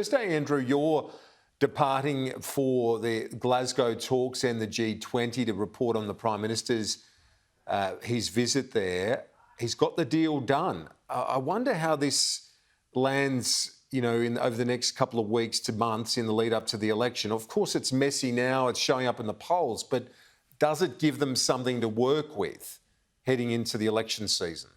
Thursday, Andrew, you're departing for the Glasgow talks and the G20 to report on the Prime Minister's his visit there. He's got the deal done. I wonder how this lands, over the next couple of weeks to months in the lead up to the election. Of course, it's messy now. It's showing up in the polls, but does it give them something to work with heading into the election season?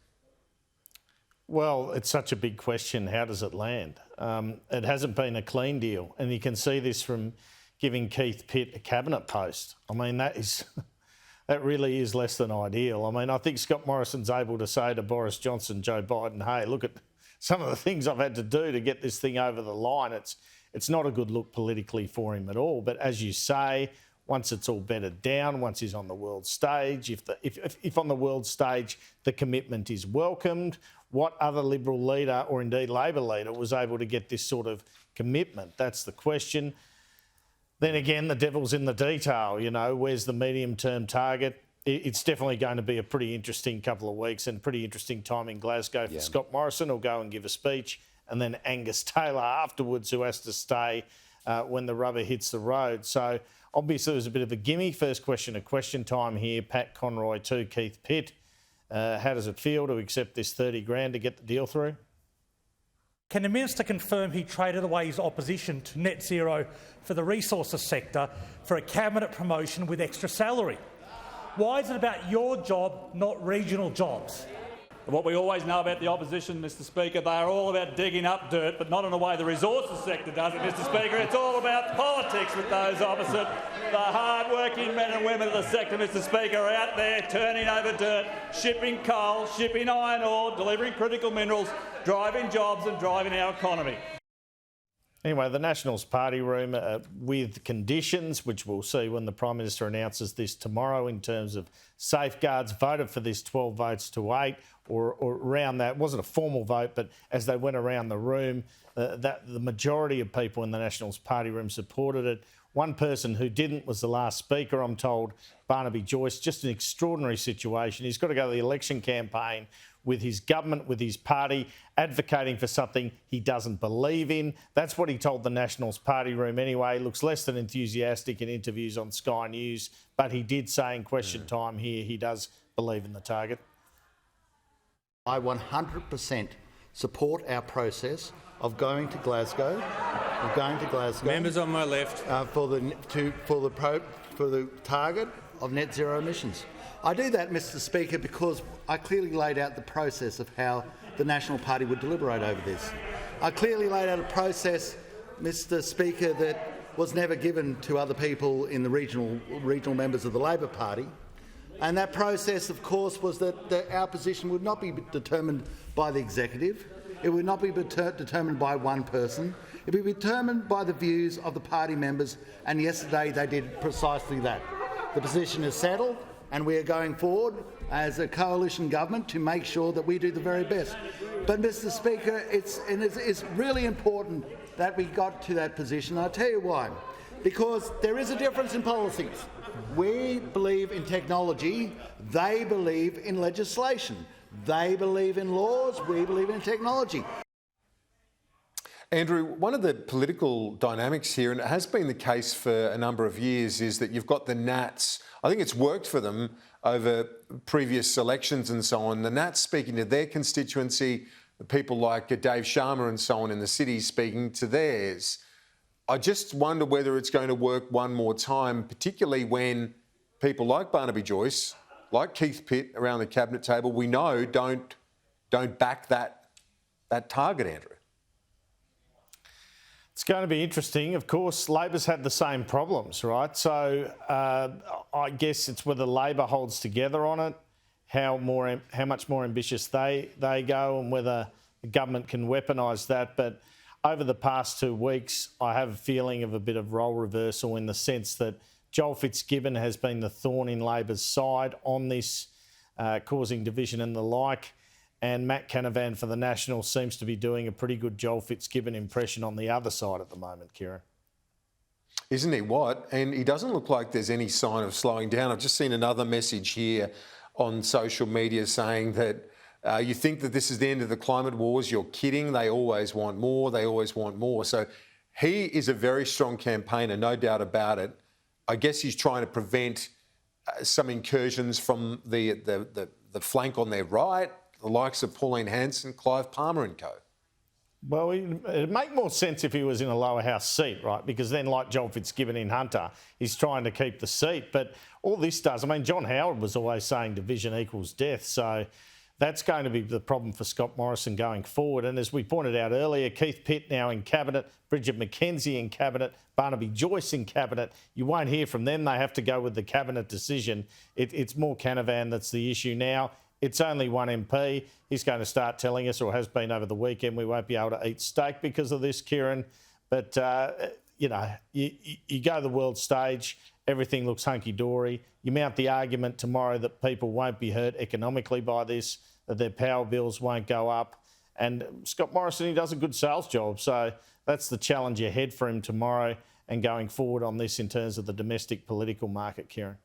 Well, it's such a big question. How does it land? It hasn't been a clean deal. And you can see this from giving Keith Pitt a cabinet post. I mean, that really is less than ideal. I mean, I think Scott Morrison's able to say to Boris Johnson, Joe Biden, hey, look at some of the things I've had to do to get this thing over the line. It's not a good look politically for him at all. But as you say, once it's all bedded down, once he's on the world stage, if on the world stage the commitment is welcomed, what other Liberal leader or indeed Labor leader was able to get this sort of commitment? That's the question. Then again, the devil's in the detail, where's the medium-term target? It's definitely going to be a pretty interesting couple of weeks and pretty interesting time in Glasgow for Scott Morrison. He'll go and give a speech, and then Angus Taylor afterwards, who has to stay when the rubber hits the road. So obviously there's a bit of a gimme. First question of question time here. Pat Conroy to Keith Pitt. How does it feel to accept this 30 grand to get the deal through? Can the Minister confirm he traded away his opposition to net zero for the resources sector for a cabinet promotion with extra salary? Why is it about your job, not regional jobs? What we always know about the opposition, Mr Speaker, they are all about digging up dirt, but not in the way the resources sector does it, Mr Speaker. It's all about politics with those opposite. The hard-working men and women of the sector, Mr Speaker, are out there turning over dirt, shipping coal, shipping iron ore, delivering critical minerals, driving jobs and driving our economy. Anyway, the Nationals party room with conditions, which we'll see when the Prime Minister announces this tomorrow in terms of safeguards, voted for this 12 votes to 8 or around that. It wasn't a formal vote, but as they went around the room, the majority of people in the Nationals party room supported it. One person who didn't was the last speaker, I'm told, Barnaby Joyce. Just an extraordinary situation. He's got to go to the election campaign with his government, with his party, advocating for something he doesn't believe in. That's what he told the Nationals party room anyway. Looks less than enthusiastic in interviews on Sky News, but he did say in question time here he does believe in the target. I 100% support our process of going to Glasgow. Members on my left. For the target of net zero emissions. I do that, Mr Speaker, because I clearly laid out the process of how the National Party would deliberate over this. I clearly laid out a process, Mr Speaker, that was never given to other people in the regional members of the Labor Party. And that process, of course, was that our position would not be determined by the executive. It would not be determined by one person. It would be determined by the views of the party members, and yesterday they did precisely that. The position is settled, and we are going forward as a coalition government to make sure that we do the very best. But, Mr Speaker, it's really important that we got to that position. I'll tell you why. Because there is a difference in policies. We believe in technology. They believe in legislation. They believe in laws. We believe in technology. Andrew, one of the political dynamics here, and it has been the case for a number of years, is that you've got the Nats. I think it's worked for them over previous elections and so on. The Nats speaking to their constituency, the people like Dave Sharma and so on in the city speaking to theirs. I just wonder whether it's going to work one more time, particularly when people like Barnaby Joyce, like Keith Pitt around the cabinet table, we know don't back that target, Andrew. It's going to be interesting. Of course, Labor's had the same problems, right? So I guess it's whether Labor holds together on it, how much more ambitious they go, and whether the government can weaponise that. But over the past 2 weeks, I have a feeling of a bit of role reversal in the sense that Joel Fitzgibbon has been the thorn in Labor's side on this, causing division and the like. And Matt Canavan for the Nationals seems to be doing a pretty good Joel Fitzgibbon impression on the other side at the moment, Kieran. Isn't he what? And he doesn't look like there's any sign of slowing down. I've just seen another message here on social media saying that you think that this is the end of the climate wars. You're kidding. They always want more. They always want more. So He is a very strong campaigner, no doubt about it. I guess he's trying to prevent some incursions from the flank on their right, the likes of Pauline Hanson, Clive Palmer and co. Well, it'd make more sense if he was in a lower house seat, right? Because then, like John Fitzgibbon in Hunter, he's trying to keep the seat. But all this does, I mean, John Howard was always saying division equals death. So that's going to be the problem for Scott Morrison going forward. And as we pointed out earlier, Keith Pitt now in Cabinet, Bridget McKenzie in Cabinet, Barnaby Joyce in Cabinet. You won't hear from them. They have to go with the Cabinet decision. It's more Canavan that's the issue now. It's only one MP. He's going to start telling us, or has been over the weekend, we won't be able to eat steak because of this, Kieran. But, you know, you go to the world stage, everything looks hunky-dory. You mount the argument tomorrow that people won't be hurt economically by this, that their power bills won't go up. And Scott Morrison, he does a good sales job. So that's the challenge ahead for him tomorrow and going forward on this in terms of the domestic political market, Kieran.